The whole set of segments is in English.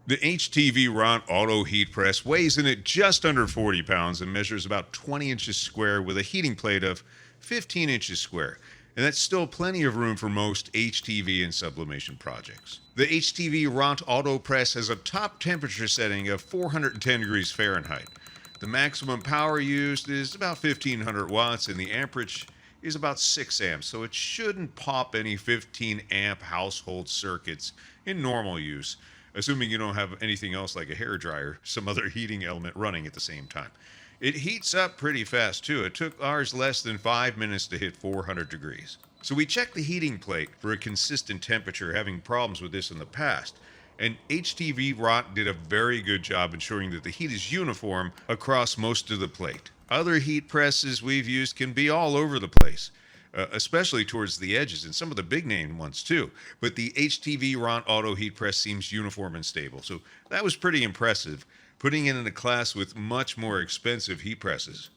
The HTVRont Auto Heat Press weighs in at just under 40 pounds and measures about 20 inches square with a heating plate of 15 inches square. And that's still plenty of room for most HTV and sublimation projects. The HTVRont Auto Press has a top temperature setting of 410 degrees Fahrenheit. The maximum power used is about 1500 watts and the amperage is about 6 amps, so it shouldn't pop any 15 amp household circuits in normal use, assuming you don't have anything else like a hairdryer, some other heating element running at the same time. It heats up pretty fast too. It took ours less than 5 minutes to hit 400 degrees. So we checked the heating plate for a consistent temperature, having problems with this in the past. And HTVRont did a very good job ensuring that the heat is uniform across most of the plate. Other heat presses we've used can be all over the place, especially towards the edges, and some of the big name ones too. But the HTVRont Auto Heat Press seems uniform and stable, so that was pretty impressive, putting it in a class with much more expensive heat presses.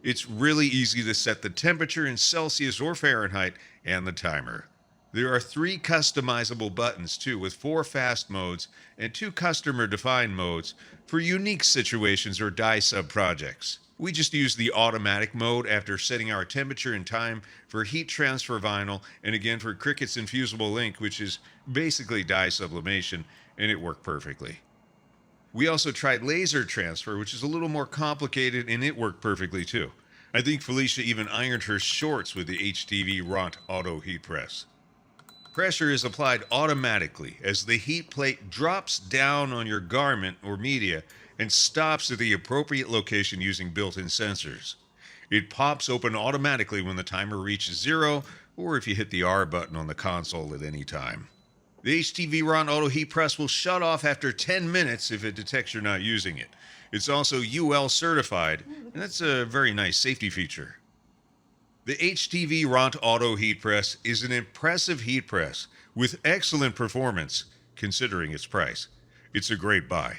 It's really easy to set the temperature in Celsius or Fahrenheit and the timer. There are 3 customizable buttons too, with 4 fast modes and 2 customer-defined modes for unique situations or die sub projects. We just use the automatic mode after setting our temperature and time for heat transfer vinyl and again for Cricut's infusible ink, which is basically dye sublimation, and it worked perfectly. We also tried laser transfer, which is a little more complicated, and it worked perfectly too. I think Felicia even ironed her shorts with the HTVRont Auto Heat Press. Pressure is applied automatically as the heat plate drops down on your garment or media and stops at the appropriate location using built-in sensors. It pops open automatically when the timer reaches 0 or if you hit the R button on the console at any time. The HTVRont Auto Heat Press will shut off after 10 minutes if it detects you're not using it. It's also UL certified, and that's a very nice safety feature. The HTVRont Auto Heat Press is an impressive heat press with excellent performance considering its price. It's a great buy.